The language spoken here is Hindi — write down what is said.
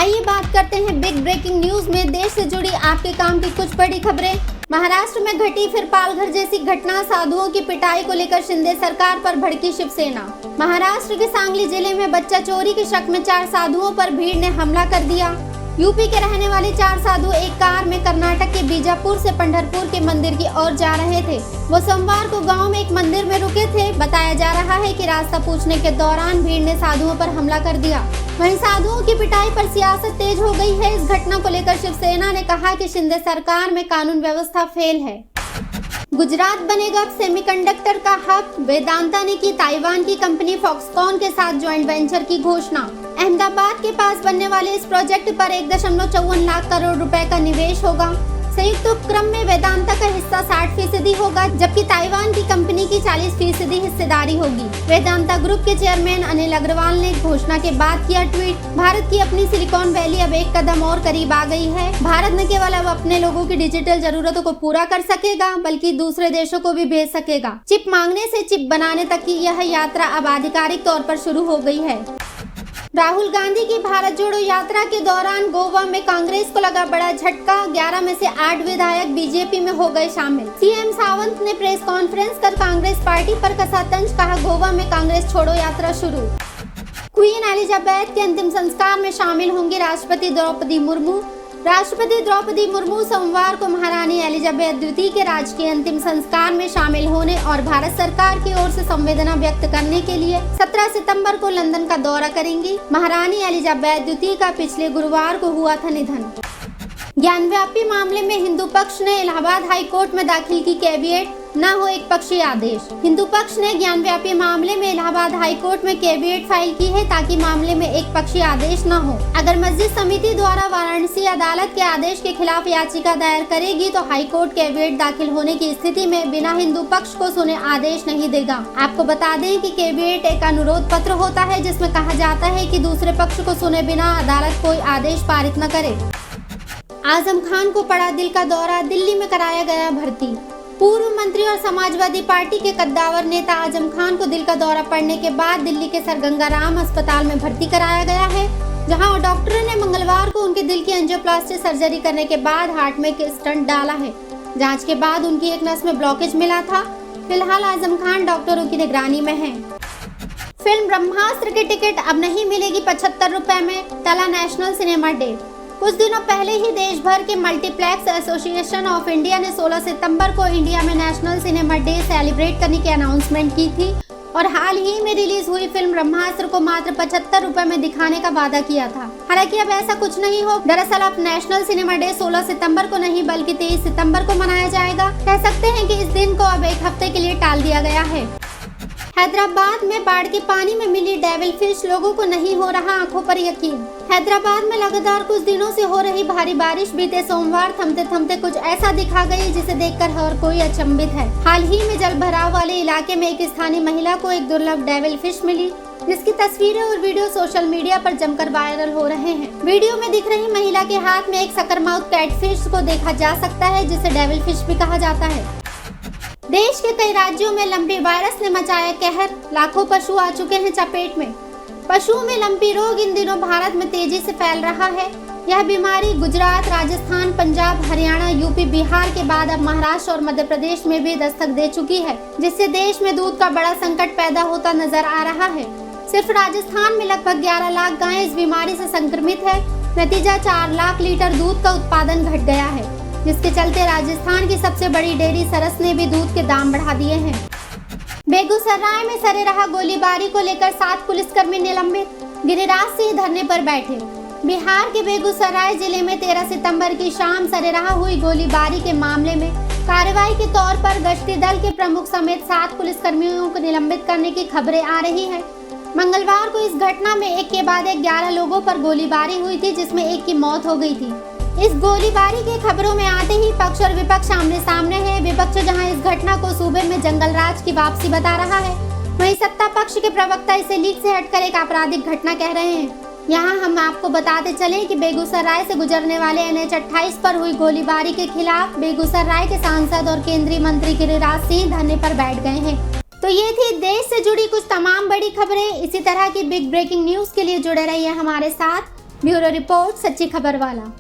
आइए बात करते हैं बिग ब्रेकिंग न्यूज में देश से जुड़ी आपके काम की कुछ बड़ी खबरें। महाराष्ट्र में घटी फिर पालघर जैसी घटना, साधुओं की पिटाई को लेकर शिंदे सरकार पर भड़की शिवसेना। महाराष्ट्र के सांगली जिले में बच्चा चोरी के शक में 4 साधुओं पर भीड़ ने हमला कर दिया। यूपी के रहने वाले 4 साधु एक कार में कर्नाटक के बीजापुर से पंढरपुर के मंदिर की ओर जा रहे थे। वो सोमवार को गांव में एक मंदिर में रुके थे। बताया जा रहा है कि रास्ता पूछने के दौरान भीड़ ने साधुओं पर हमला कर दिया। वहीं साधुओं की पिटाई पर सियासत तेज हो गई है। इस घटना को लेकर शिवसेना ने कहा कि शिंदे सरकार में कानून व्यवस्था फेल है। गुजरात बनेगा सेमीकंडक्टर का हब। वेदांता ने की ताइवान की कंपनी फॉक्सकॉन के साथ ज्वाइंट वेंचर की घोषणा। अहमदाबाद के पास बनने वाले इस प्रोजेक्ट पर 1.54 लाख करोड़ रुपए का निवेश होगा। संयुक्त उपक्रम में वेदांता का हिस्सा 60% होगा, जबकि ताइवान की कंपनी की 40% हिस्सेदारी होगी। वेदांता ग्रुप के चेयरमैन अनिल अग्रवाल ने घोषणा के बाद किया ट्वीट। भारत की अपनी सिलिकॉन वैली अब एक कदम और करीब आ गई है। भारत न केवल अब अपने लोगों की डिजिटल जरूरतों को पूरा कर सकेगा, बल्कि दूसरे देशों को भी भेज सकेगा। चिप मांगने से चिप बनाने तक की यह यात्रा अब आधिकारिक तौर पर शुरू हो गई है। राहुल गांधी की भारत जोड़ो यात्रा के दौरान गोवा में कांग्रेस को लगा बड़ा झटका। 11 में से 8 विधायक बीजेपी में हो गए शामिल। सीएम सावंत ने प्रेस कॉन्फ्रेंस कर कांग्रेस पार्टी पर कसा तंज, कहा गोवा में कांग्रेस छोड़ो यात्रा शुरू। क्वीन एलिजाबेथ के अंतिम संस्कार में शामिल होंगी राष्ट्रपति द्रौपदी मुर्मू। राष्ट्रपति द्रौपदी मुर्मू सोमवार को महारानी एलिजाबेथ द्वितीय के राजकीय अंतिम संस्कार में शामिल होने और भारत सरकार की ओर से संवेदना व्यक्त करने के लिए 17 सितंबर को लंदन का दौरा करेंगी। महारानी एलिजाबेथ द्वितीय का पिछले गुरुवार को हुआ था निधन। ज्ञानव्यापी मामले में हिंदू पक्ष ने इलाहाबाद हाई कोर्ट में दाखिल की कैविएट, न हो एक पक्षीय आदेश। हिंदू पक्ष ने ज्ञानव्यापी मामले में इलाहाबाद हाई कोर्ट में कैविएट फाइल की है, ताकि मामले में एक पक्षीय आदेश न हो। अगर मस्जिद समिति द्वारा वाराणसी अदालत के आदेश के खिलाफ याचिका दायर करेगी तो हाई कोर्ट कैविएट दाखिल होने की स्थिति में बिना हिंदू पक्ष को सुने आदेश नहीं देगा। आपको बता दें कि कैविएट एक अनुरोध पत्र होता है, जिसमें कहा जाता है कि दूसरे पक्ष को सुने बिना अदालत कोई आदेश पारित न करे। आजम खान को पड़ा दिल का दौरा, दिल्ली में कराया गया भर्ती। पूर्व मंत्री और समाजवादी पार्टी के कद्दावर नेता आजम खान को दिल का दौरा पड़ने के बाद दिल्ली के सर गंगाराम अस्पताल में भर्ती कराया गया है, जहां डॉक्टरों ने मंगलवार को उनके दिल की एंजियोप्लास्टी सर्जरी करने के बाद हार्ट में स्टंट डाला है। जांच के बाद उनकी एक नस में ब्लॉकेज मिला था। फिलहाल आजम खान डॉक्टरों की निगरानी में है। फिल्म ब्रह्मास्त्र की टिकट अब नहीं मिलेगी 75 रुपए में, टला नेशनल सिनेमा डे। कुछ दिनों पहले ही देश भर के मल्टीप्लेक्स एसोसिएशन ऑफ इंडिया ने 16 सितंबर को इंडिया में नेशनल सिनेमा डे सेलिब्रेट करने की अनाउंसमेंट की थी और हाल ही में रिलीज हुई फिल्म ब्रह्मास्त्र को मात्र 75 रुपए में दिखाने का वादा किया था। हालांकि अब ऐसा कुछ नहीं हो। दरअसल अब नेशनल सिनेमा डे 16 सितंबर को नहीं बल्कि 23 सितंबर को मनाया जाएगा। कह सकते हैं कि इस दिन को अब एक हफ्ते के लिए टाल दिया गया है। हैदराबाद में बाढ़ के पानी में मिली डेविल फिश, लोगों को नहीं हो रहा आंखों पर यकीन। हैदराबाद में लगातार कुछ दिनों से हो रही भारी बारिश बीते सोमवार थमते थमते कुछ ऐसा दिखा गई जिसे देखकर हर कोई अचंभित है। हाल ही में जल भराव वाले इलाके में एक स्थानीय महिला को एक दुर्लभ डेविल फिश मिली, जिसकी तस्वीरें और वीडियो सोशल मीडिया पर जमकर वायरल हो रहे हैं। वीडियो में दिख रही महिला के हाथ में एक सकरमाउथ कैटफिश को देखा जा सकता है, जिसे डेविल फिश भी कहा जाता है। देश के कई राज्यों में लंपी वायरस ने मचाया कहर, लाखों पशु आ चुके हैं चपेट में। पशुओं में लंपी रोग इन दिनों भारत में तेजी से फैल रहा है। यह बीमारी गुजरात, राजस्थान, पंजाब, हरियाणा, यूपी, बिहार के बाद अब महाराष्ट्र और मध्य प्रदेश में भी दस्तक दे चुकी है, जिससे देश में दूध का बड़ा संकट पैदा होता नजर आ रहा है। सिर्फ राजस्थान में लगभग 11 लाख गायें इस बीमारी से संक्रमित है। नतीजा 4 लाख लीटर दूध का उत्पादन घट गया है, जिसके चलते राजस्थान की सबसे बड़ी डेयरी सरस ने भी दूध के दाम बढ़ा दिए हैं। बेगूसराय में सरेराह गोलीबारी को लेकर 7 पुलिसकर्मी निलंबित, गिरिराज सिंह धरने पर बैठे। बिहार के बेगूसराय जिले में 13 सितंबर की शाम सरेराह हुई गोलीबारी के मामले में कार्रवाई के तौर पर गश्ती दल के प्रमुख समेत 7 पुलिसकर्मियों को निलंबित करने की खबरें आ रही है। मंगलवार को इस घटना में एक के बाद एक 11 लोगों पर गोलीबारी हुई थी, जिसमें एक की मौत हो गई थी। इस गोलीबारी के खबरों में आते ही पक्ष और विपक्ष आमने सामने है। विपक्ष जहां इस घटना को सूबे में जंगल राज की वापसी बता रहा है, वहीं सत्ता पक्ष के प्रवक्ता इसे लीक से हटकर एक आपराधिक घटना कह रहे हैं। यहाँ हम आपको बताते चलें कि बेगूसराय से गुजरने वाले NH 28 पर हुई गोलीबारी के खिलाफ बेगूसराय के सांसद और केंद्रीय मंत्री गिरिराज सिंह धरने पर बैठ गए हैं। तो ये थी देश से जुड़ी कुछ तमाम बड़ी खबरें। इसी तरह की बिग ब्रेकिंग न्यूज के लिए जुड़े रहिए हमारे साथ। ब्यूरो रिपोर्ट, सच्ची खबर वाला।